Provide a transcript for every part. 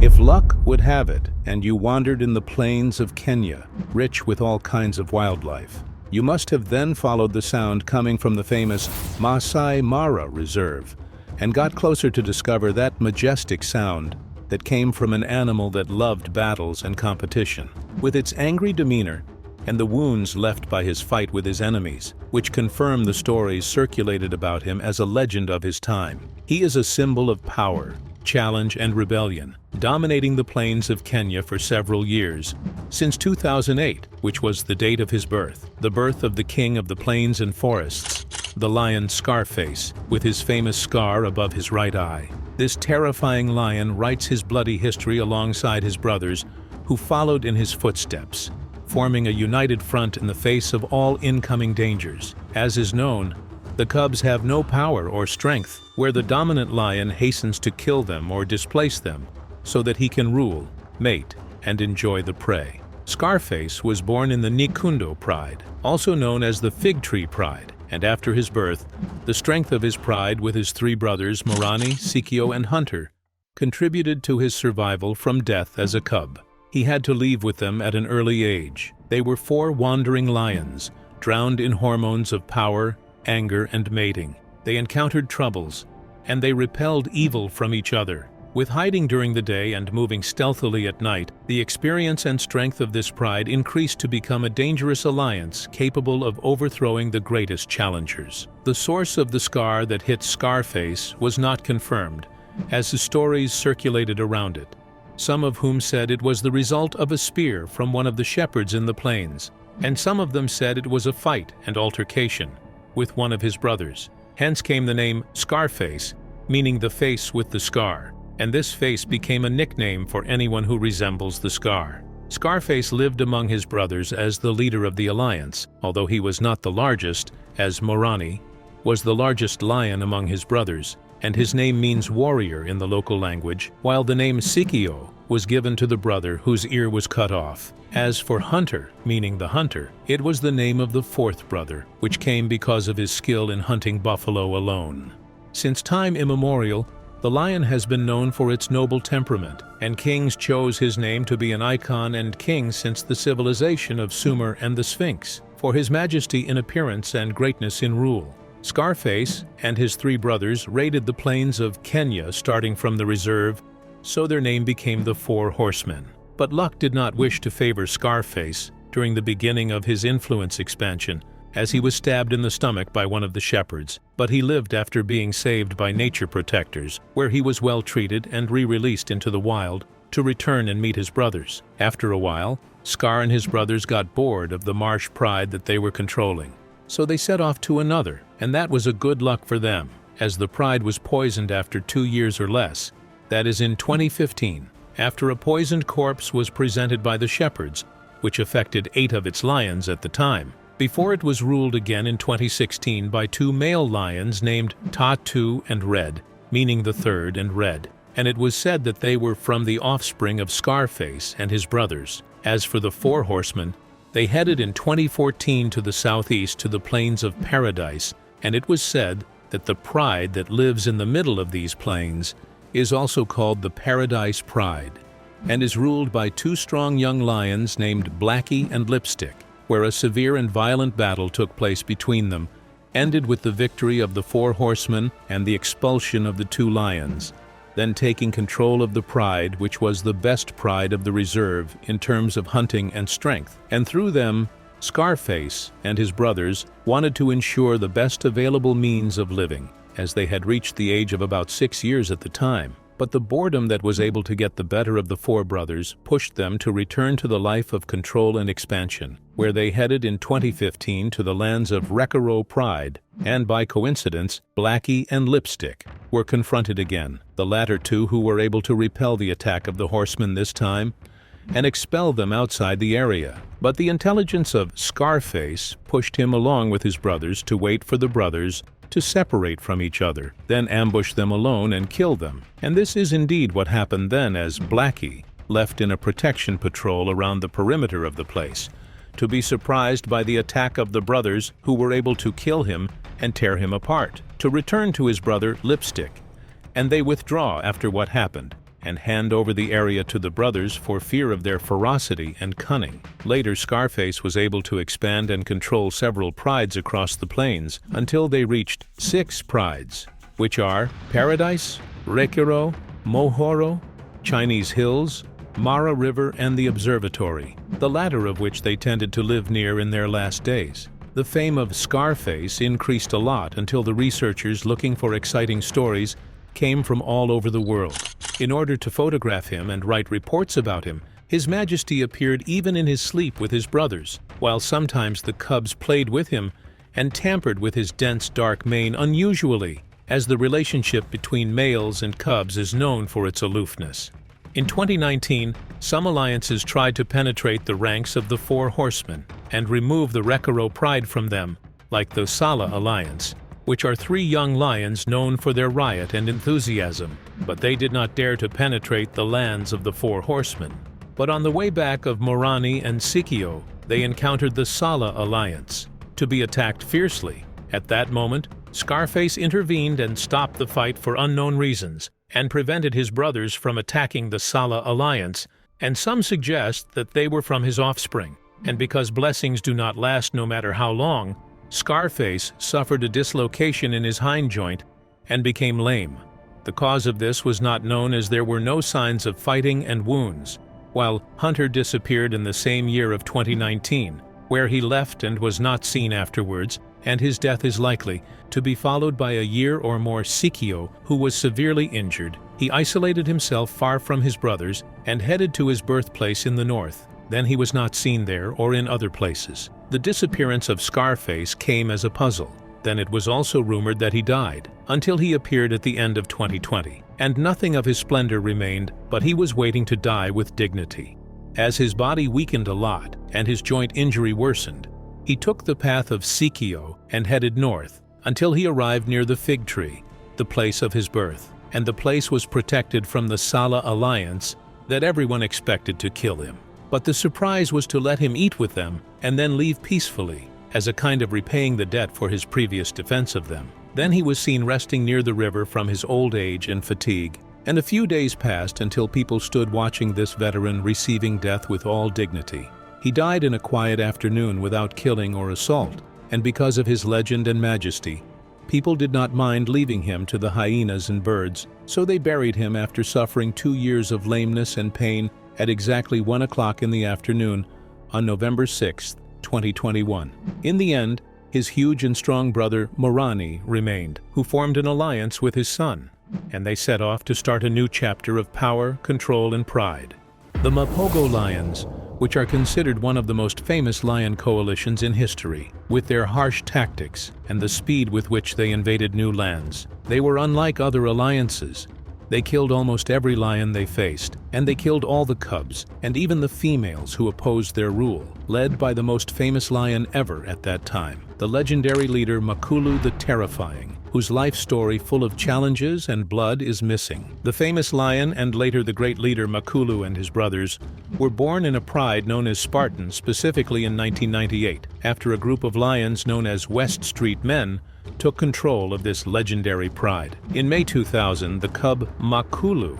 If luck would have it, and you wandered in the plains of Kenya, rich with all kinds of wildlife, you must have then followed the sound coming from the famous Maasai Mara Reserve, and got closer to discover that majestic sound that came from an animal that loved battles and competition. With its angry demeanor and the wounds left by his fight with his enemies, which confirm the stories circulated about him as a legend of his time, he is a symbol of power, challenge, and rebellion, dominating the plains of Kenya for several years, since 2008, which was the date of his birth, the birth of the king of the plains and forests, the lion Scarface, with his famous scar above his right eye. This terrifying lion writes his bloody history alongside his brothers, who followed in his footsteps, forming a united front in the face of all incoming dangers. As is known, the cubs have no power or strength, where the dominant lion hastens to kill them or displace them, so that he can rule, mate, and enjoy the prey. Scarface was born in the Nikundo pride, also known as the fig tree pride, and after his birth, the strength of his pride with his three brothers, Morani, Sikio, and Hunter, contributed to his survival from death as a cub. He had to leave with them at an early age. They were four wandering lions, drowned in hormones of power, anger, and mating. They encountered troubles, and they repelled evil from each other. With hiding during the day and moving stealthily at night, the experience and strength of this pride increased to become a dangerous alliance capable of overthrowing the greatest challengers. The source of the scar that hit Scarface was not confirmed, as the stories circulated around it, some of whom said it was the result of a spear from one of the shepherds in the plains, and some of them said it was a fight and altercation with one of his brothers. Hence came the name Scarface, meaning the face with the scar, and this face became a nickname for anyone who resembles the scar. Scarface lived among his brothers as the leader of the alliance, although he was not the largest, as Morani was the largest lion among his brothers, and his name means warrior in the local language, while the name Sikio was given to the brother whose ear was cut off. As for Hunter, meaning the hunter, it was the name of the fourth brother, which came because of his skill in hunting buffalo alone. Since time immemorial, the lion has been known for its noble temperament, and kings chose his name to be an icon and king since the civilization of Sumer and the Sphinx, for his majesty in appearance and greatness in rule. Scarface and his three brothers raided the plains of Kenya starting from the reserve, so their name became the Four Horsemen. But luck did not wish to favor Scarface during the beginning of his influence expansion, as he was stabbed in the stomach by one of the shepherds, but he lived after being saved by nature protectors, where he was well treated and re-released into the wild to return and meet his brothers. After a while, Scar and his brothers got bored of the marsh pride that they were controlling, so they set off to another, and that was a good luck for them, as the pride was poisoned after 2 years or less, that is in 2015, after a poisoned corpse was presented by the shepherds, which affected 8 of its lions at the time, before it was ruled again in 2016 by 2 male lions named Tatu and Red, meaning the third and red, and it was said that they were from the offspring of Scarface and his brothers. As for the Four Horsemen, they headed in 2014 to the southeast to the plains of Paradise, and it was said that the pride that lives in the middle of these plains is also called the Paradise Pride, and is ruled by 2 strong young lions named Blackie and Lipstick, where a severe and violent battle took place between them, ended with the victory of the Four Horsemen and the expulsion of the 2 lions, then taking control of the pride, which was the best pride of the reserve in terms of hunting and strength. And through them, Scarface and his brothers wanted to ensure the best available means of living, as they had reached the age of about 6 years at the time. But the boredom that was able to get the better of the 4 brothers pushed them to return to the life of control and expansion, where they headed in 2015 to the lands of Rekaro Pride, and by coincidence, Blackie and Lipstick were confronted again, the latter 2 who were able to repel the attack of the horsemen this time and expel them outside the area. But the intelligence of Scarface pushed him along with his brothers to wait for the brothers to separate from each other, then ambush them alone and kill them. And this is indeed what happened then, as Blackie left in a protection patrol around the perimeter of the place, to be surprised by the attack of the brothers, who were able to kill him and tear him apart, to return to his brother Lipstick, and they withdraw after what happened. and hand over the area to the brothers for fear of their ferocity and cunning. Later, Scarface was able to expand and control several prides across the plains until they reached 6 prides, which are Paradise, Rekiro, Mohoro, Chinese Hills, Mara River, and the Observatory, the latter of which they tended to live near in their last days. The fame of Scarface increased a lot until the researchers looking for exciting stories came from all over the world. In order to photograph him and write reports about him, His Majesty appeared even in his sleep with his brothers, while sometimes the cubs played with him and tampered with his dense dark mane unusually, as the relationship between males and cubs is known for its aloofness. In 2019, some alliances tried to penetrate the ranks of the Four Horsemen and remove the Rekiro pride from them, like the Sala Alliance, which are 3 young lions known for their riot and enthusiasm, but they did not dare to penetrate the lands of the Four Horsemen. But on the way back of Morani and Sikio, they encountered the Sala Alliance, to be attacked fiercely. At that moment, Scarface intervened and stopped the fight for unknown reasons, and prevented his brothers from attacking the Sala Alliance, and some suggest that they were from his offspring. And because blessings do not last no matter how long, Scarface suffered a dislocation in his hind joint and became lame. The cause of this was not known, as there were no signs of fighting and wounds, while Hunter disappeared in the same year of 2019, where he left and was not seen afterwards, and his death is likely to be followed by a year or more. Sikio, who was severely injured, he isolated himself far from his brothers and headed to his birthplace in the north. Then he was not seen there or in other places. The disappearance of Scarface came as a puzzle. Then it was also rumored that he died, until he appeared at the end of 2020, and nothing of his splendor remained, but he was waiting to die with dignity. As his body weakened a lot and his joint injury worsened, he took the path of Sikio and headed north until he arrived near the fig tree, the place of his birth, and the place was protected from the Sala Alliance that everyone expected to kill him. But the surprise was to let him eat with them and then leave peacefully, as a kind of repaying the debt for his previous defense of them. Then he was seen resting near the river from his old age and fatigue, and a few days passed until people stood watching this veteran receiving death with all dignity. He died in a quiet afternoon without killing or assault, and because of his legend and majesty, people did not mind leaving him to the hyenas and birds, so they buried him after suffering 2 years of lameness and pain at exactly 1 o'clock in the afternoon on November 6, 2021. In the end, his huge and strong brother Morani remained, who formed an alliance with his son, and they set off to start a new chapter of power, control, and pride. The Mapogo lions, which are considered one of the most famous lion coalitions in history, with their harsh tactics and the speed with which they invaded new lands. They were unlike other alliances. They killed almost every lion they faced, and they killed all the cubs, and even the females who opposed their rule, led by the most famous lion ever at that time, the legendary leader Makulu the Terrifying, whose life story full of challenges and blood is missing. The famous lion and later the great leader Makulu and his brothers were born in a pride known as Spartan, specifically in 1998, after a group of lions known as West Street Men took control of this legendary pride. In May 2000, the cub Makulu,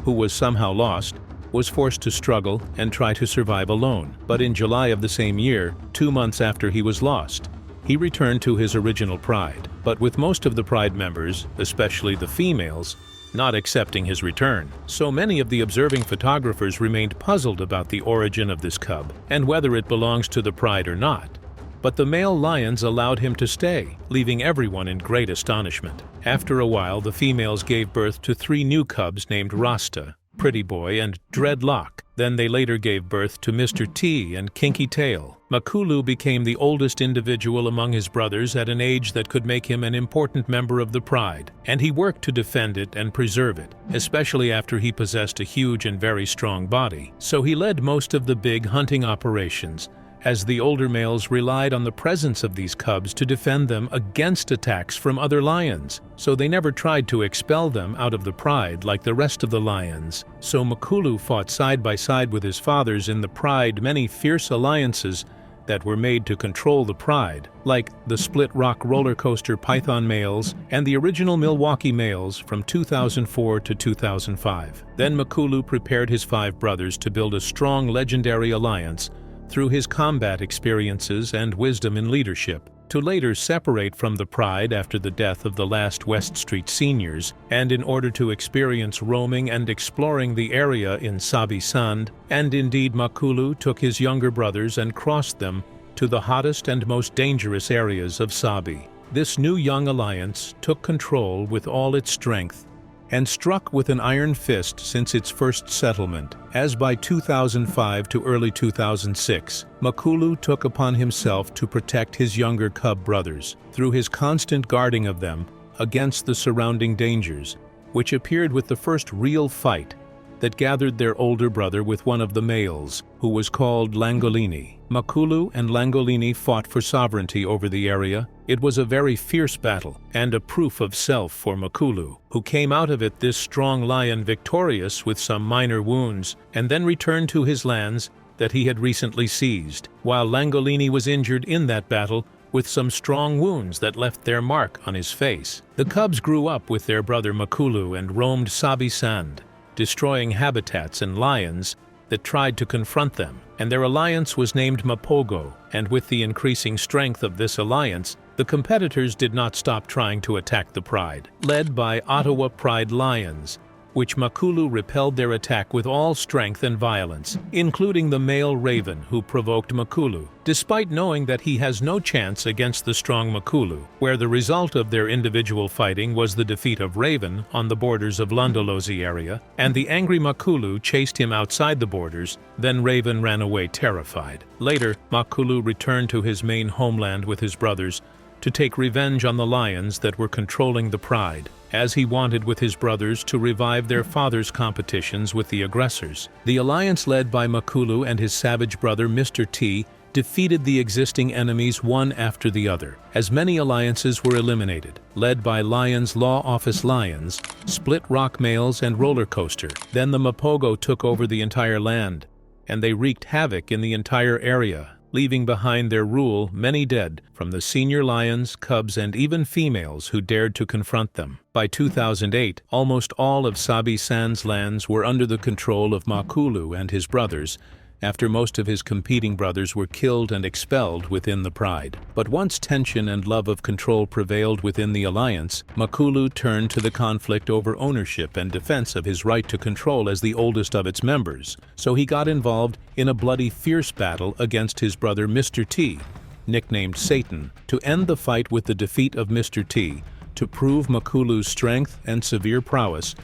who was somehow lost, was forced to struggle and try to survive alone. But in July of the same year, 2 months after he was lost, he returned to his original pride, but with most of the pride members, especially the females, not accepting his return. So many of the observing photographers remained puzzled about the origin of this cub and whether it belongs to the pride or not. But the male lions allowed him to stay, leaving everyone in great astonishment. After a while, the females gave birth to 3 new cubs named Rasta, Pretty Boy, and Dreadlock. Then they later gave birth to Mr. T and Kinky Tail. Makulu became the oldest individual among his brothers at an age that could make him an important member of the pride, and he worked to defend it and preserve it, especially after he possessed a huge and very strong body. So he led most of the big hunting operations, as the older males relied on the presence of these cubs to defend them against attacks from other lions, so they never tried to expel them out of the pride like the rest of the lions. So Makulu fought side by side with his fathers in the pride many fierce alliances that were made to control the pride, like the split rock roller coaster Python males and the original Milwaukee males from 2004 to 2005. Then Makulu prepared his 5 brothers to build a strong legendary alliance through his combat experiences and wisdom in leadership, to later separate from the pride after the death of the last West Street seniors, and in order to experience roaming and exploring the area in Sabi Sand, and indeed Makulu took his younger brothers and crossed them to the hottest and most dangerous areas of Sabi. This new young alliance took control with all its strength and struck with an iron fist since its first settlement, as by 2005 to early 2006, Makulu took upon himself to protect his younger cub brothers through his constant guarding of them against the surrounding dangers, which appeared with the first real fight that gathered their older brother with one of the males, who was called Langolini. Makulu and Langolini fought for sovereignty over the area. It was a very fierce battle, and a proof of self for Makulu, who came out of it this strong lion victorious with some minor wounds, and then returned to his lands that he had recently seized, while Langolini was injured in that battle with some strong wounds that left their mark on his face. The cubs grew up with their brother Makulu and roamed Sabi Sand, destroying habitats and lions that tried to confront them, and their alliance was named Mapogo, and with the increasing strength of this alliance, the competitors did not stop trying to attack the pride, led by Ottawa Pride Lions, which Makulu repelled their attack with all strength and violence, including the male Raven who provoked Makulu, despite knowing that he has no chance against the strong Makulu, where the result of their individual fighting was the defeat of Raven on the borders of Londolozi area, and the angry Makulu chased him outside the borders, then Raven ran away terrified. Later, Makulu returned to his main homeland with his brothers to take revenge on the lions that were controlling the pride, as he wanted with his brothers to revive their father's competitions with the aggressors. The alliance led by Makulu and his savage brother Mr. T defeated the existing enemies one after the other, as many alliances were eliminated, led by Lions Law Office Lions, Split Rock Males, and Roller Coaster. Then the Mapogo took over the entire land, and they wreaked havoc in the entire area, leaving behind their rule many dead from the senior lions, cubs, and even females who dared to confront them. By 2008, almost all of Sabi Sand's lands were under the control of Makulu and his brothers, after most of his competing brothers were killed and expelled within the pride. But once tension and love of control prevailed within the alliance, Makulu turned to the conflict over ownership and defense of his right to control as the oldest of its members. So he got involved in a bloody, fierce battle against his brother Mr. T, nicknamed Satan, to end the fight with the defeat of Mr. T, to prove Makulu's strength and severe prowess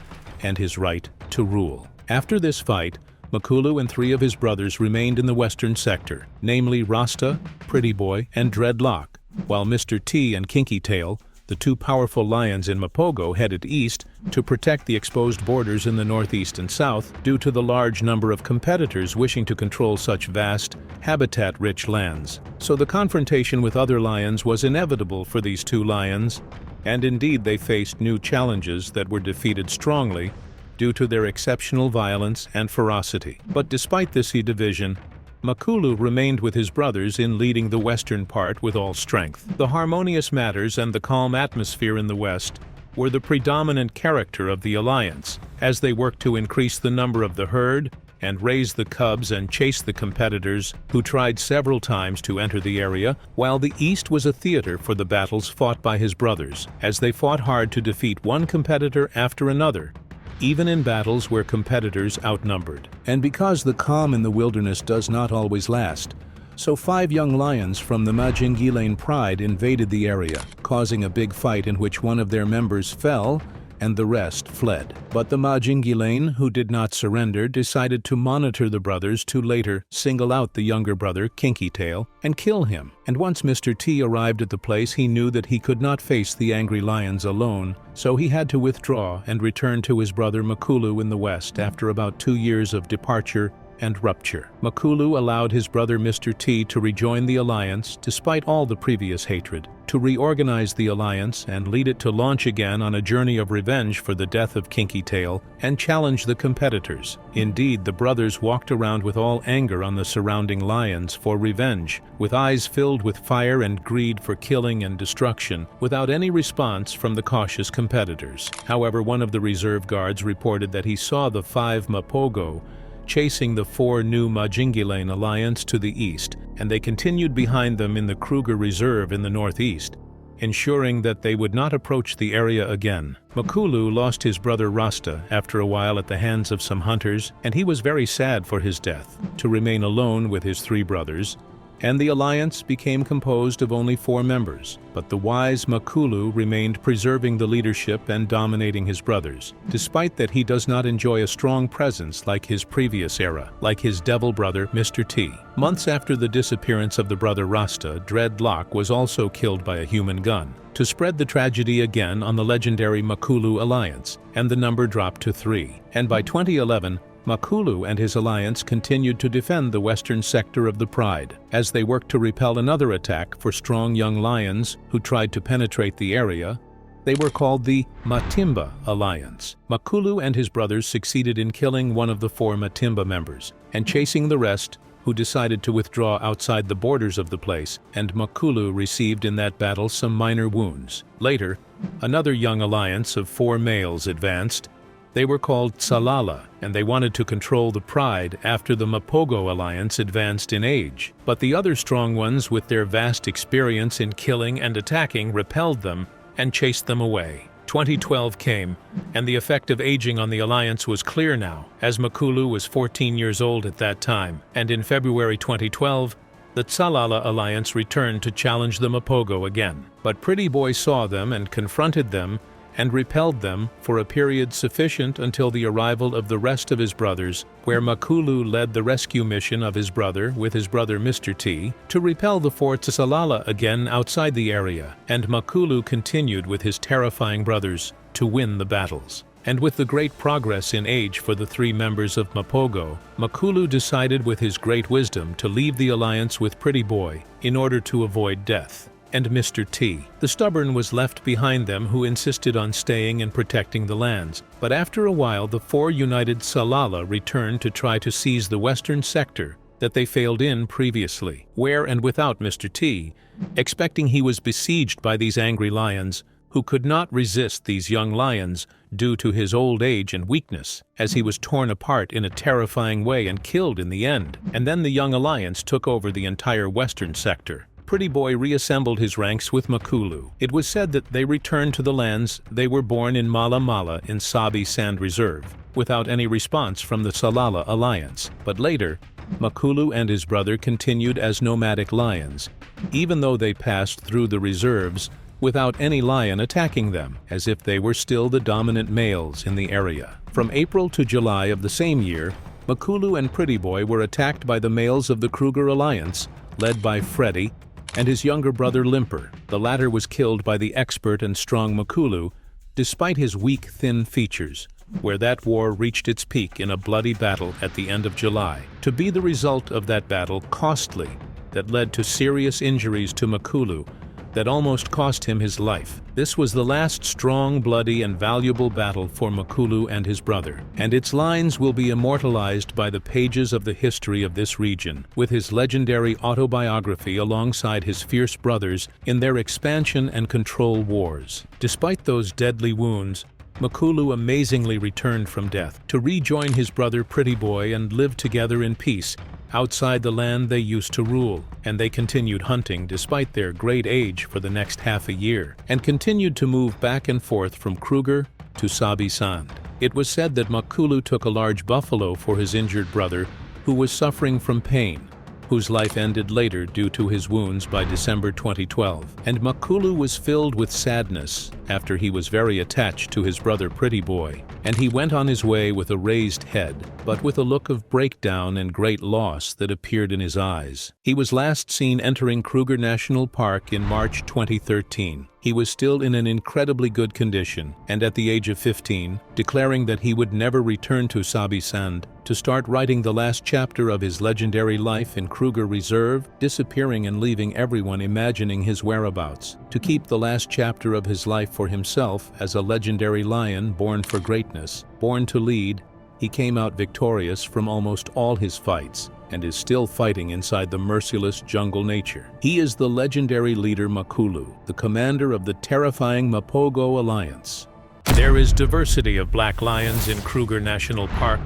and his right to rule. After this fight, Makulu and 3 of his brothers remained in the western sector, namely Rasta, Pretty Boy, and Dreadlock, while Mr. T and Kinky Tail, the 2 powerful lions in Mapogo, headed east to protect the exposed borders in the northeast and south due to the large number of competitors wishing to control such vast, habitat-rich lands. So the confrontation with other lions was inevitable for these 2 lions, and indeed they faced new challenges that were defeated strongly due to their exceptional violence and ferocity. But despite this division, Makulu remained with his brothers in leading the western part with all strength. The harmonious matters and the calm atmosphere in the west were the predominant character of the alliance, as they worked to increase the number of the herd and raise the cubs and chase the competitors who tried several times to enter the area, while the east was a theater for the battles fought by his brothers, as they fought hard to defeat one competitor after another, even in battles where competitors outnumbered. And because the calm in the wilderness does not always last, so 5 young lions from the Majingilane Pride invaded the area, causing a big fight in which one of their members fell and the rest fled. But the Majingilane, who did not surrender, decided to monitor the brothers to later single out the younger brother, Kinky Tail, and kill him. And once Mr. T arrived at the place, he knew that he could not face the angry lions alone, so he had to withdraw and return to his brother Makulu in the west after about 2 years of departure and rupture. Makulu allowed his brother Mr. T to rejoin the alliance despite all the previous hatred, to reorganize the alliance and lead it to launch again on a journey of revenge for the death of Kinky Tail and challenge the competitors. Indeed, the brothers walked around with all anger on the surrounding lions for revenge, with eyes filled with fire and greed for killing and destruction, without any response from the cautious competitors. However, one of the reserve guards reported that he saw the 5 Mapogo chasing the 4 new Majingilane alliance to the east, and they continued behind them in the Kruger Reserve in the northeast, ensuring that they would not approach the area again. Makulu lost his brother Rasta after a while at the hands of some hunters, and he was very sad for his death, to remain alone with his 3 brothers, and the alliance became composed of only 4 members. But the wise Makulu remained, preserving the leadership and dominating his brothers, despite that he does not enjoy a strong presence like his previous era, like his devil brother Mr. T. Months after the disappearance of the brother Rasta, Dreadlock was also killed by a human gun, to spread the tragedy again on the legendary Makulu alliance, and the number dropped to 3. And by 2011, Makulu and his alliance continued to defend the western sector of the Pride, as they worked to repel another attack for strong young lions who tried to penetrate the area. They were called the Matimba Alliance. Makulu and his brothers succeeded in killing one of the 4 Matimba members, and chasing the rest, who decided to withdraw outside the borders of the place, and Makulu received in that battle some minor wounds. Later, another young alliance of 4 males advanced. They were called Salala, and they wanted to control the Pride after the Mapogo alliance advanced in age. But the other strong ones, with their vast experience in killing and attacking, repelled them and chased them away. 2012 came, and the effect of aging on the alliance was clear now, as Makulu was 14 years old at that time, and in February 2012, the Salala alliance returned to challenge the Mapogo again. But Pretty Boy saw them and confronted them and repelled them for a period sufficient until the arrival of the rest of his brothers, where Makulu led the rescue mission of his brother with his brother Mr. T to repel the 4 Salala again outside the area, and Makulu continued with his terrifying brothers to win the battles. And with the great progress in age for the 3 members of Mapogo, Makulu decided with his great wisdom to leave the alliance with Pretty Boy in order to avoid death. And Mr. T, the stubborn, was left behind them, who insisted on staying and protecting the lands. But after a while, the 4 united Salala returned to try to seize the western sector that they failed in previously, where and without Mr. T, expecting he was besieged by these angry lions, who could not resist these young lions due to his old age and weakness, as he was torn apart in a terrifying way and killed in the end. And then the young alliance took over the entire western sector. Pretty Boy reassembled his ranks with Makulu. It was said that they returned to the lands they were born in Mala Mala in Sabi Sand Reserve, without any response from the Salala alliance. But later, Makulu and his brother continued as nomadic lions, even though they passed through the reserves without any lion attacking them, as if they were still the dominant males in the area. From April to July of the same year, Makulu and Pretty Boy were attacked by the males of the Kruger alliance, led by Freddy and his younger brother Limper. The latter was killed by the expert and strong Makulu, despite his weak, thin features, where that war reached its peak in a bloody battle at the end of July. To be the result of that battle costly, that led to serious injuries to Makulu, that almost cost him his life. This was the last strong, bloody, and valuable battle for Makulu and his brother, and its lines will be immortalized by the pages of the history of this region, with his legendary autobiography alongside his fierce brothers in their expansion and control wars. Despite those deadly wounds, Makulu amazingly returned from death to rejoin his brother Pretty Boy and live together in peace outside the land they used to rule, and they continued hunting despite their great age for the next half a year, and continued to move back and forth from Kruger to Sabi Sand. It was said that Makulu took a large buffalo for his injured brother, who was suffering from pain, whose life ended later due to his wounds by December 2012. And Makulu was filled with sadness after he was very attached to his brother Pretty Boy, and he went on his way with a raised head, but with a look of breakdown and great loss that appeared in his eyes. He was last seen entering Kruger National Park in March 2013. He was still in an incredibly good condition, and at the age of 15, declaring that he would never return to Sabi Sand to start writing the last chapter of his legendary life in Kruger Reserve, disappearing and leaving everyone imagining his whereabouts, to keep the last chapter of his life for himself as a legendary lion born for greatness, born to lead. He came out victorious from almost all his fights, and is still fighting inside the merciless jungle nature. He is the legendary leader Makulu, the commander of the terrifying Mapogo Alliance. There is diversity of black lions in Kruger National Park.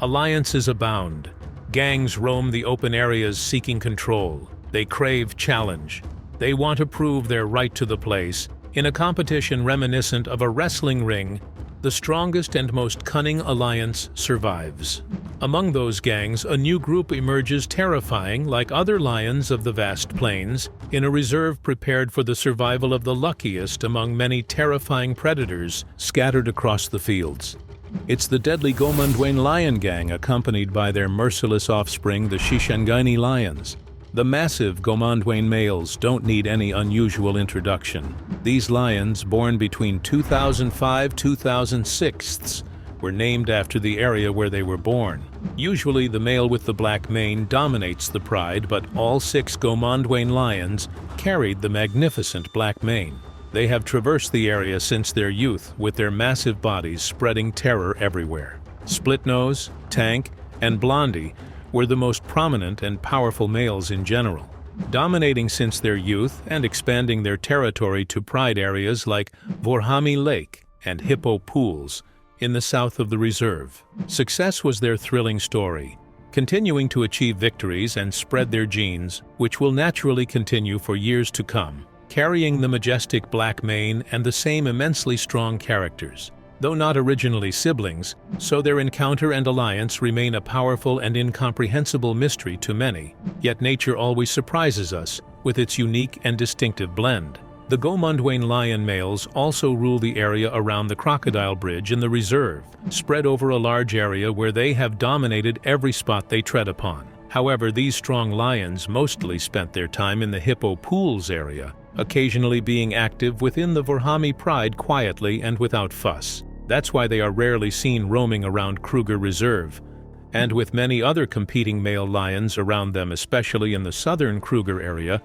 Alliances abound. Gangs roam the open areas seeking control. They crave challenge. They want to prove their right to the place. In a competition reminiscent of a wrestling ring, the strongest and most cunning alliance survives. Among those gangs, a new group emerges terrifying like other lions of the vast plains, in a reserve prepared for the survival of the luckiest among many terrifying predators scattered across the fields. It's the deadly Gandwain lion gang accompanied by their merciless offspring, the Shishangeni lions. The massive Gandwain males don't need any unusual introduction. These lions, born between 2005–2006, were named after the area where they were born. Usually the male with the black mane dominates the pride, but all 6 Gandwain lions carried the magnificent black mane. They have traversed the area since their youth, with their massive bodies spreading terror everywhere. Splitnose, Tank, and Blondie were the most prominent and powerful males in general, dominating since their youth and expanding their territory to pride areas like Vorhami Lake and Hippo Pools in the south of the reserve. Success was their thrilling story, continuing to achieve victories and spread their genes, which will naturally continue for years to come, carrying the majestic black mane and the same immensely strong characters. Though not originally siblings, so their encounter and alliance remain a powerful and incomprehensible mystery to many, yet nature always surprises us with its unique and distinctive blend. The Gandwain lion males also rule the area around the Crocodile Bridge in the reserve, spread over a large area where they have dominated every spot they tread upon. However, these strong lions mostly spent their time in the Hippo Pools area, occasionally being active within the Vorhami Pride quietly and without fuss. That's why they are rarely seen roaming around Kruger Reserve, and with many other competing male lions around them, especially in the southern Kruger area,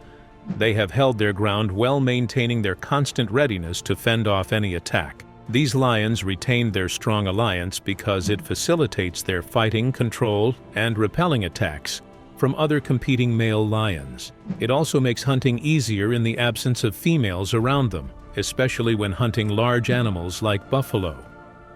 they have held their ground, well maintaining their constant readiness to fend off any attack. These lions retained their strong alliance because it facilitates their fighting, control, and repelling attacks from other competing male lions. It also makes hunting easier in the absence of females around them, especially when hunting large animals like buffalo.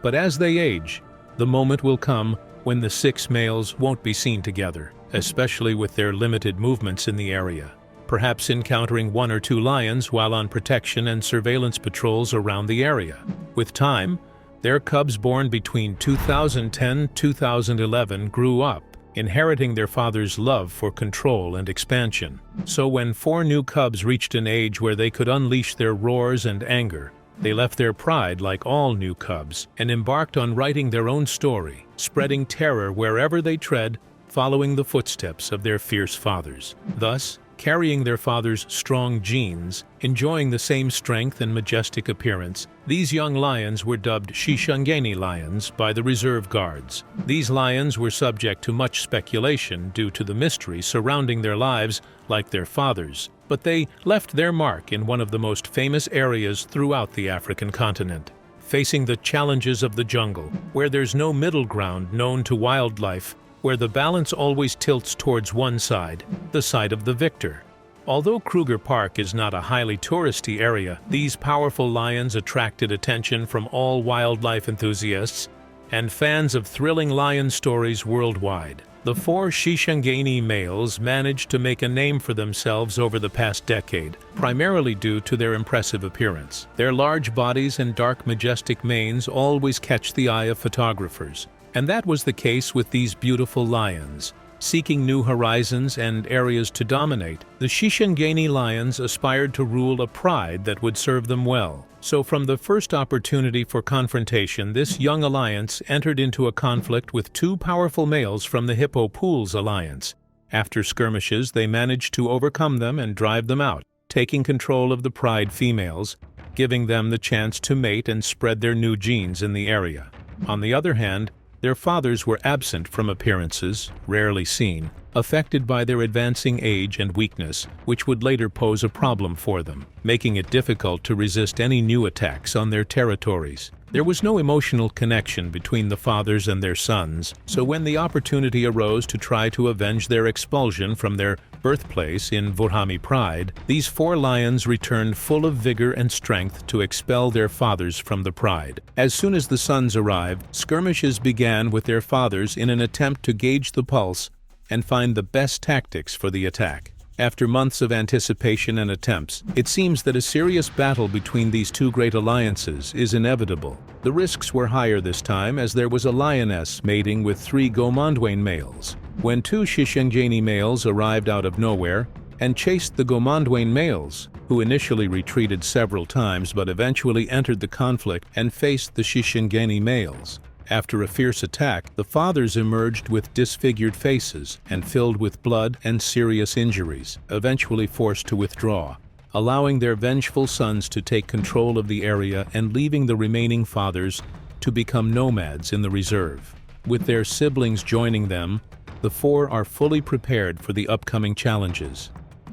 But as they age, the moment will come when the 6 males won't be seen together, especially with their limited movements in the area, perhaps encountering 1 or 2 lions while on protection and surveillance patrols around the area. With time, their cubs born between 2010–2011 grew up, inheriting their father's love for control and expansion. So when 4 new cubs reached an age where they could unleash their roars and anger, they left their pride like all new cubs and embarked on writing their own story, spreading terror wherever they tread, following the footsteps of their fierce fathers. Thus, carrying their father's strong genes, enjoying the same strength and majestic appearance, these young lions were dubbed Shishangeni lions by the reserve guards. These lions were subject to much speculation due to the mystery surrounding their lives like their fathers, but they left their mark in one of the most famous areas throughout the African continent, facing the challenges of the jungle, where there's no middle ground known to wildlife, where the balance always tilts towards one side, the side of the victor. Although Kruger Park is not a highly touristy area, these powerful lions attracted attention from all wildlife enthusiasts and fans of thrilling lion stories worldwide. The 4 Shishangeni males managed to make a name for themselves over the past decade, primarily due to their impressive appearance. Their large bodies and dark, majestic manes always catch the eye of photographers. And that was the case with these beautiful lions. Seeking new horizons and areas to dominate, the Shishangeni lions aspired to rule a pride that would serve them well. So from the first opportunity for confrontation, this young alliance entered into a conflict with 2 powerful males from the Hippo Pools alliance. After skirmishes, they managed to overcome them and drive them out, taking control of the pride females, giving them the chance to mate and spread their new genes in the area. On the other hand, their fathers were absent from appearances, rarely seen, affected by their advancing age and weakness, which would later pose a problem for them, making it difficult to resist any new attacks on their territories. There was no emotional connection between the fathers and their sons, so when the opportunity arose to try to avenge their expulsion from their birthplace in Vorhami Pride, these 4 lions returned full of vigor and strength to expel their fathers from the pride. As soon as the sons arrived, skirmishes began with their fathers in an attempt to gauge the pulse and find the best tactics for the attack. After months of anticipation and attempts, it seems that a serious battle between these 2 great alliances is inevitable. The risks were higher this time as there was a lioness mating with 3 Gomandwain males. When 2 Shishangeni males arrived out of nowhere and chased the Gomandwain males, who initially retreated several times but eventually entered the conflict and faced the Shishangeni males. After a fierce attack, the fathers emerged with disfigured faces and filled with blood and serious injuries, eventually forced to withdraw, allowing their vengeful sons to take control of the area and leaving the remaining fathers to become nomads in the reserve. With their siblings joining them, the 4 are fully prepared for the upcoming challenges.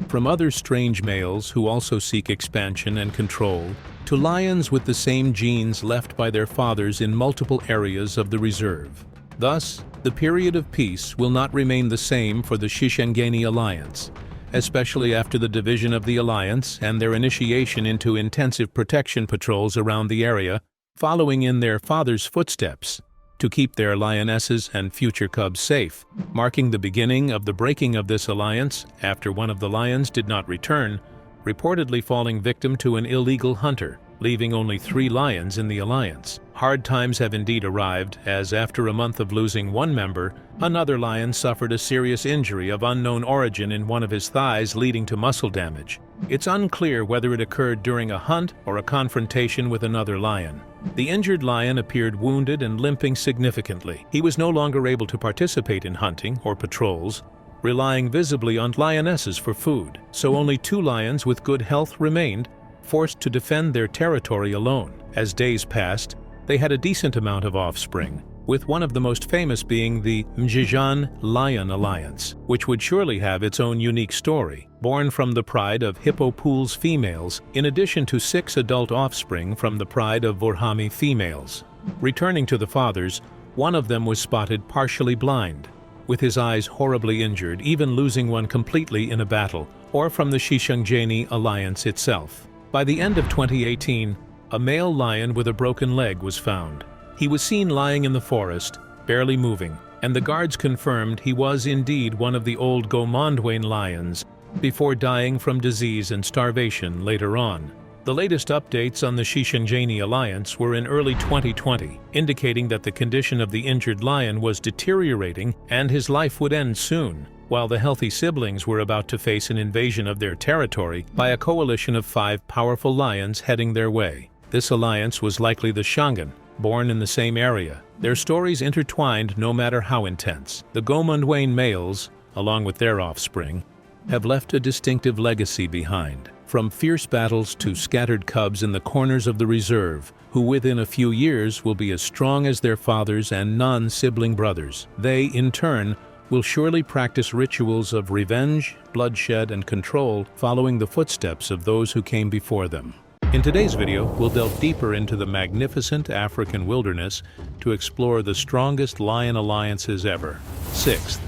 From other strange males who also seek expansion and control, to lions with the same genes left by their fathers in multiple areas of the reserve. Thus, the period of peace will not remain the same for the Shishangeni alliance, especially after the division of the alliance and their initiation into intensive protection patrols around the area, following in their fathers' footsteps, to keep their lionesses and future cubs safe, marking the beginning of the breaking of this alliance after one of the lions did not return, reportedly falling victim to an illegal hunter, leaving only 3 lions in the alliance. Hard times have indeed arrived, as after a month of losing one member, another lion suffered a serious injury of unknown origin in one of his thighs, leading to muscle damage. It's unclear whether it occurred during a hunt or a confrontation with another lion. The injured lion appeared wounded and limping significantly. He was no longer able to participate in hunting or patrols, relying visibly on lionesses for food, so only 2 lions with good health remained, forced to defend their territory alone. As days passed, they had a decent amount of offspring, with one of the most famous being the Majingilane Lion Alliance, which would surely have its own unique story, born from the pride of Hippopoole's females, in addition to 6 adult offspring from the pride of Vorhami females. Returning to the fathers, one of them was spotted partially blind, with his eyes horribly injured, even losing one completely in a battle, or from the Shishangeni alliance itself. By the end of 2018, a male lion with a broken leg was found. He was seen lying in the forest, barely moving, and the guards confirmed he was indeed one of the old Gomandwain lions, before dying from disease and starvation later on. The latest updates on the Shishangeni alliance were in early 2020, indicating that the condition of the injured lion was deteriorating and his life would end soon, while the healthy siblings were about to face an invasion of their territory by a coalition of 5 powerful lions heading their way. This alliance was likely the Shangan, born in the same area. Their stories intertwined no matter how intense. The Gomandwain males, along with their offspring, have left a distinctive legacy behind. From fierce battles to scattered cubs in the corners of the reserve, who within a few years will be as strong as their fathers and non-sibling brothers. They, in turn, will surely practice rituals of revenge, bloodshed, and control, following the footsteps of those who came before them. In today's video, we'll delve deeper into the magnificent African wilderness to explore the strongest lion alliances ever. 6th,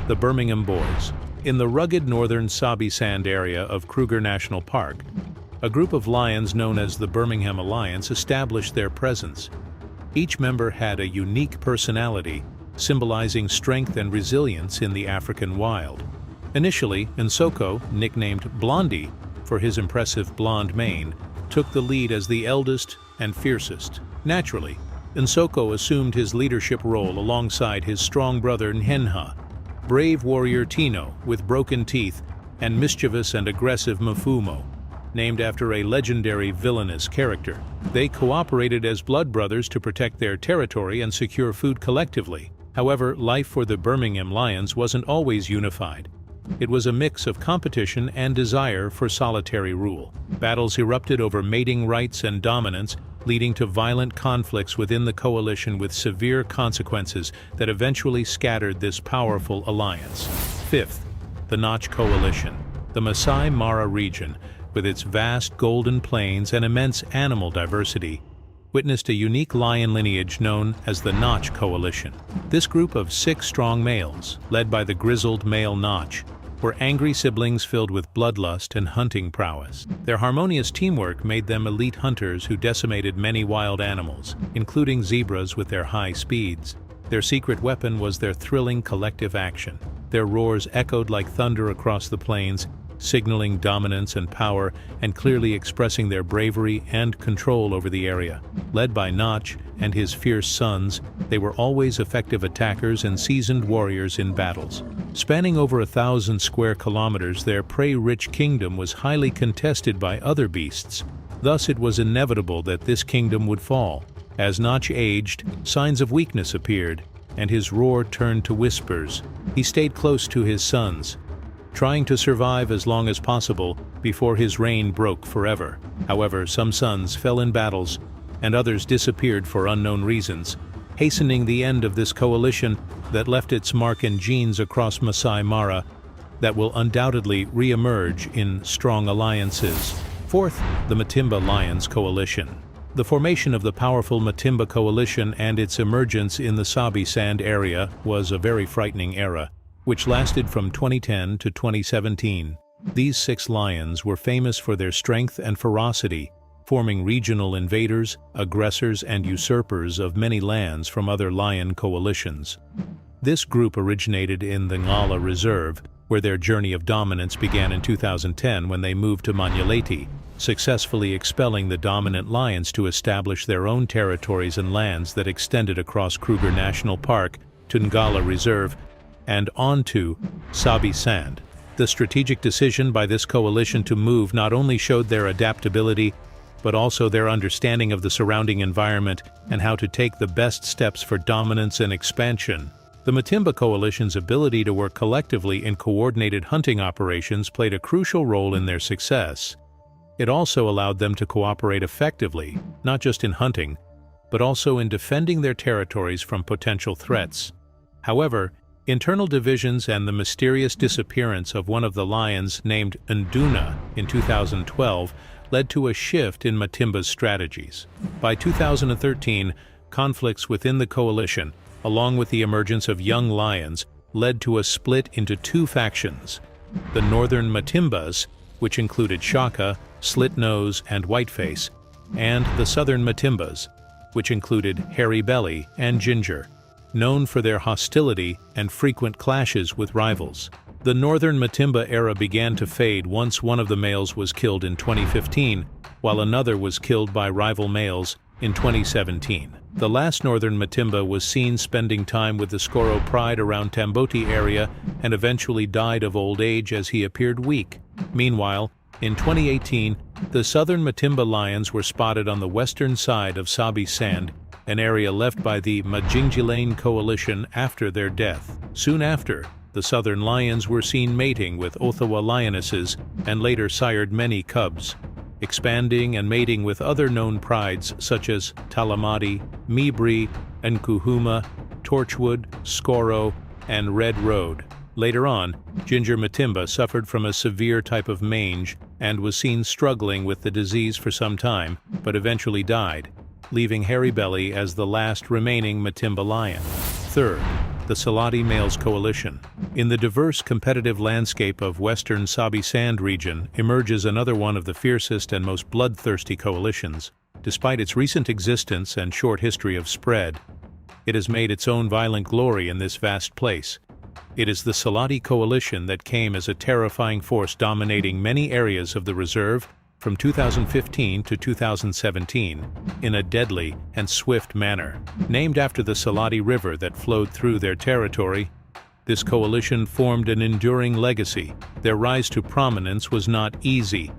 the Birmingham Boys. In the rugged northern Sabi Sand area of Kruger National Park, a group of lions known as the Birmingham Alliance established their presence. Each member had a unique personality, symbolizing strength and resilience in the African wild. Initially, Nsoko, nicknamed Blondie for his impressive blonde mane, took the lead as the eldest and fiercest. Naturally, Nsoko assumed his leadership role alongside his strong brother Nhenha, brave warrior Tino with broken teeth, and mischievous and aggressive Mafumo, named after a legendary villainous character. They cooperated as blood brothers to protect their territory and secure food collectively. However, life for the Birmingham Lions wasn't always unified. It was a mix of competition and desire for solitary rule. Battles erupted over mating rights and dominance, leading to violent conflicts within the coalition with severe consequences that eventually scattered this powerful alliance. Fifth, the Notch Coalition. The Maasai Mara region, with its vast golden plains and immense animal diversity, witnessed a unique lion lineage known as the Notch Coalition. This group of 6 strong males, led by the grizzled male Notch, were angry siblings filled with bloodlust and hunting prowess. Their harmonious teamwork made them elite hunters who decimated many wild animals, including zebras with their high speeds. Their secret weapon was their thrilling collective action. Their roars echoed like thunder across the plains, signaling dominance and power and clearly expressing their bravery and control over the area. Led by Notch and his fierce sons, they were always effective attackers and seasoned warriors in battles. Spanning over 1,000 square kilometers, their prey-rich kingdom was highly contested by other beasts. Thus it was inevitable that this kingdom would fall. As Notch aged, signs of weakness appeared, and his roar turned to whispers. He stayed close to his sons, trying to survive as long as possible before his reign broke forever. However, some sons fell in battles, and others disappeared for unknown reasons, hastening the end of this coalition that left its mark and genes across Maasai Mara that will undoubtedly re-emerge in strong alliances. Fourth, the Matimba Lions Coalition. The formation of the powerful Matimba Coalition and its emergence in the Sabi Sand area was a very frightening era, which lasted from 2010 to 2017. These 6 lions were famous for their strength and ferocity, forming regional invaders, aggressors, and usurpers of many lands from other lion coalitions. This group originated in the Ngala Reserve, where their journey of dominance began in 2010 when they moved to Majingilane, successfully expelling the dominant lions to establish their own territories and lands that extended across Kruger National Park to Ngala Reserve and onto Sabi Sand. The strategic decision by this coalition to move not only showed their adaptability, but also their understanding of the surrounding environment and how to take the best steps for dominance and expansion. The Matimba Coalition's ability to work collectively in coordinated hunting operations played a crucial role in their success. It also allowed them to cooperate effectively, not just in hunting, but also in defending their territories from potential threats. However, internal divisions and the mysterious disappearance of one of the lions named Nduna in 2012 led to a shift in Matimba's strategies. By 2013, conflicts within the coalition, along with the emergence of young lions, led to a split into 2 factions: the northern Matimbas, which included Shaka, Slitnose, and Whiteface, and the southern Matimbas, which included Hairy Belly and Ginger, known for their hostility and frequent clashes with rivals. The northern Matimba era began to fade once one of the males was killed in 2015, while another was killed by rival males in 2017. The last northern Matimba was seen spending time with the Skoro Pride around Tamboti area and eventually died of old age as he appeared weak. Meanwhile, in 2018, the southern Matimba lions were spotted on the western side of Sabi Sand, an area left by the Majingilane coalition after their death. Soon after, the southern lions were seen mating with Othawa lionesses and later sired many cubs, expanding and mating with other known prides such as Talamati, Mibri, Nkuhuma, Torchwood, Skoro, and Red Road. Later on, Ginger Matimba suffered from a severe type of mange and was seen struggling with the disease for some time, but eventually died, leaving Hairy Belly as the last remaining Matimba lion. Third, the Salotti Males Coalition. In the diverse competitive landscape of western Sabi Sand region emerges another one of the fiercest and most bloodthirsty coalitions. Despite its recent existence and short history of spread, it has made its own violent glory in this vast place. It is the Salotti Coalition that came as a terrifying force dominating many areas of the reserve from 2015 to 2017 in a deadly and swift manner. Named after the Salotti River that flowed through their territory, this coalition formed an enduring legacy. Their rise to prominence was not easy.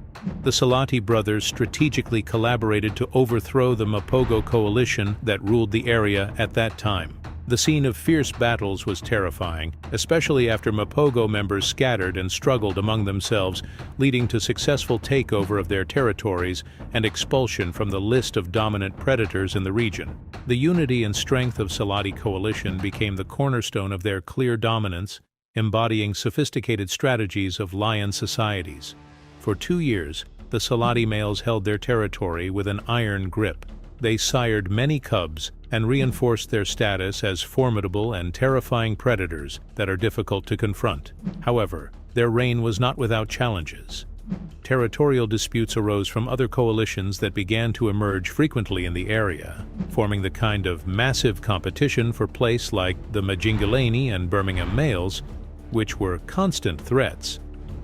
The Salotti brothers strategically collaborated to overthrow the Mapogo coalition that ruled the area at that time. The scene of fierce battles was terrifying, especially after Mapogo members scattered and struggled among themselves, leading to successful takeover of their territories and expulsion from the list of dominant predators in the region. The unity and strength of Salotti coalition became the cornerstone of their clear dominance, embodying sophisticated strategies of lion societies. For 2 years, the Salotti males held their territory with an iron grip. They sired many cubs and reinforced their status as formidable and terrifying predators that are difficult to confront. However, their reign was not without challenges. Territorial disputes arose from other coalitions that began to emerge frequently in the area, forming the kind of massive competition for place like the Majingilane and Birmingham males, which were constant threats.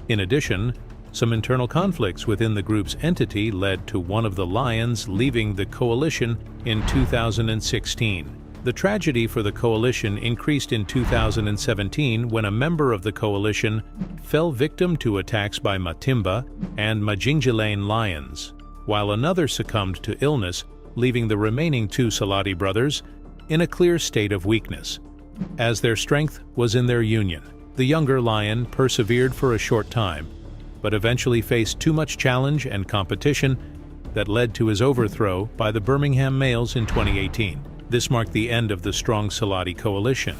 In addition, some internal conflicts within the group's entity led to one of the lions leaving the coalition in 2016. The tragedy for the coalition increased in 2017 when a member of the coalition fell victim to attacks by Matimba and Majingilane lions, while another succumbed to illness, leaving the remaining 2 Salotti brothers in a clear state of weakness, as their strength was in their union. The younger lion persevered for a short time, but eventually faced too much challenge and competition that led to his overthrow by the Birmingham males in 2018. This marked the end of the strong Salotti coalition.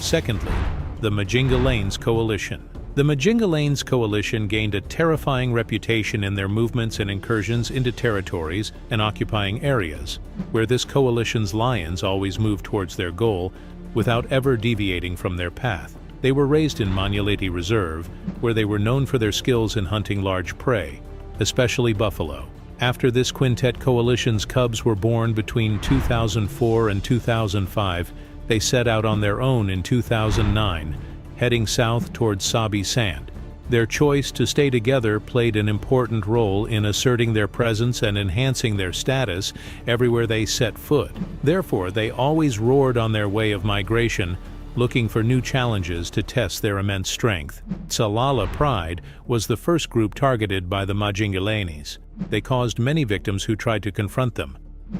Secondly, the Majingalanes coalition. The Majingalanes coalition gained a terrifying reputation in their movements and incursions into territories and occupying areas, where this coalition's lions always moved towards their goal without ever deviating from their path. They were raised in Maasai Mara Reserve, where they were known for their skills in hunting large prey, especially buffalo. After this quintet coalition's cubs were born between 2004 and 2005, they set out on their own in 2009, heading south towards Sabi Sand. Their choice to stay together played an important role in asserting their presence and enhancing their status everywhere they set foot. Therefore, they always roared on their way of migration, looking for new challenges to test their immense strength. Salala Pride was the first group targeted by the Majingalanes. They caused many victims who tried to confront them.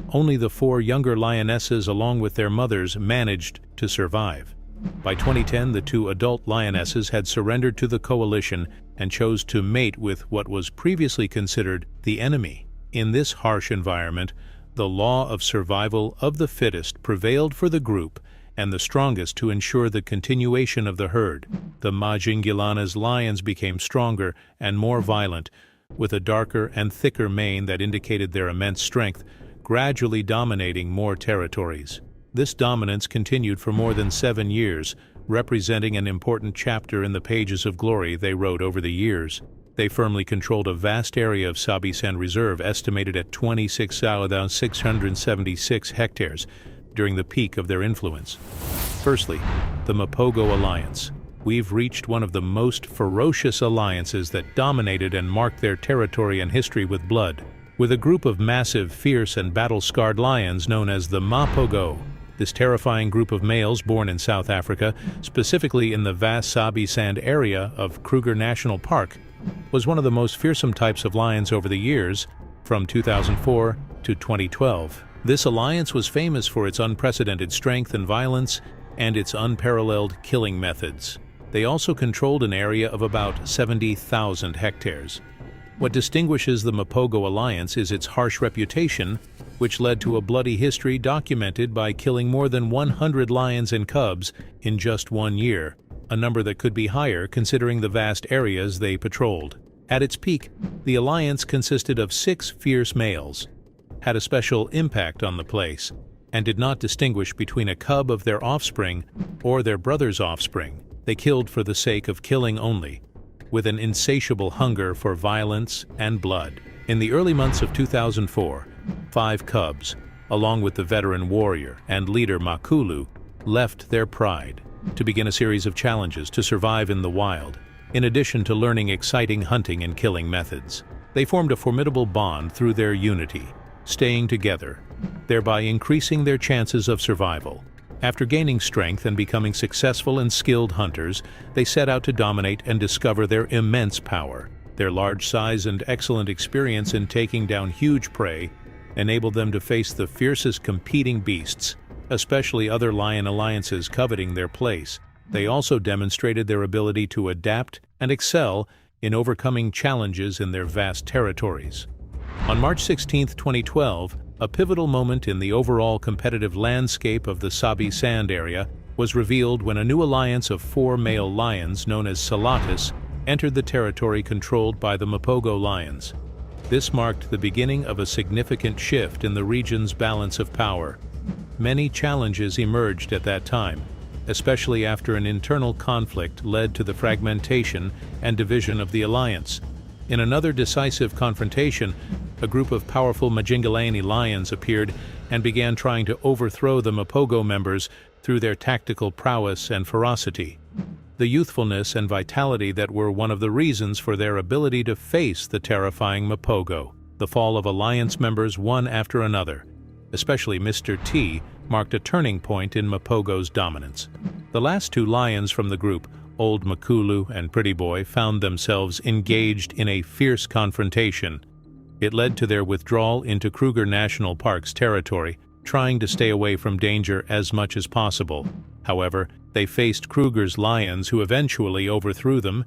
Only the 4 younger lionesses along with their mothers managed to survive. By 2010, the 2 adult lionesses had surrendered to the coalition and chose to mate with what was previously considered the enemy. In this harsh environment, the law of survival of the fittest prevailed for the group and the strongest to ensure the continuation of the herd. The Majingilane's lions became stronger and more violent, with a darker and thicker mane that indicated their immense strength, gradually dominating more territories. This dominance continued for more than 7 years, representing an important chapter in the pages of glory they wrote over the years. They firmly controlled a vast area of Sabi Sand Reserve, estimated at 26,676 hectares, during the peak of their influence. Firstly, the Mapogo Alliance. We've reached one of the most ferocious alliances that dominated and marked their territory and history with blood. With a group of massive, fierce, and battle-scarred lions known as the Mapogo, this terrifying group of males born in South Africa, specifically in the vast Sabi Sand area of Kruger National Park, was one of the most fearsome types of lions over the years, from 2004 to 2012. This alliance was famous for its unprecedented strength and violence and its unparalleled killing methods. They also controlled an area of about 70,000 hectares. What distinguishes the Mapogo Alliance is its harsh reputation, which led to a bloody history documented by killing more than 100 lions and cubs in just 1 year, a number that could be higher considering the vast areas they patrolled. At its peak, the alliance consisted of 6 fierce males, had a special impact on the place, and did not distinguish between a cub of their offspring or their brother's offspring. They killed for the sake of killing only, with an insatiable hunger for violence and blood. In the early months of 2004, 5 cubs, along with the veteran warrior and leader Makulu, left their pride to begin a series of challenges to survive in the wild. In addition to learning exciting hunting and killing methods, they formed a formidable bond through their unity, staying together, thereby increasing their chances of survival. After gaining strength and becoming successful and skilled hunters, they set out to dominate and discover their immense power. Their large size and excellent experience in taking down huge prey enabled them to face the fiercest competing beasts, especially other lion alliances coveting their place. They also demonstrated their ability to adapt and excel in overcoming challenges in their vast territories. On March 16, 2012, a pivotal moment in the overall competitive landscape of the Sabi Sand area was revealed when a new alliance of 4 male lions known as Salottis entered the territory controlled by the Mapogo lions. This marked the beginning of a significant shift in the region's balance of power. Many challenges emerged at that time, especially after an internal conflict led to the fragmentation and division of the alliance. In another decisive confrontation, a group of powerful Majingilane lions appeared and began trying to overthrow the Mapogo members through their tactical prowess and ferocity. The youthfulness and vitality that were one of the reasons for their ability to face the terrifying Mapogo. The fall of alliance members one after another, especially Mr. T, marked a turning point in Mapogo's dominance. The last 2 lions from the group, Old Makulu and Pretty Boy, found themselves engaged in a fierce confrontation. It led to their withdrawal into Kruger National Park's territory, trying to stay away from danger as much as possible. However, they faced Kruger's lions, who eventually overthrew them,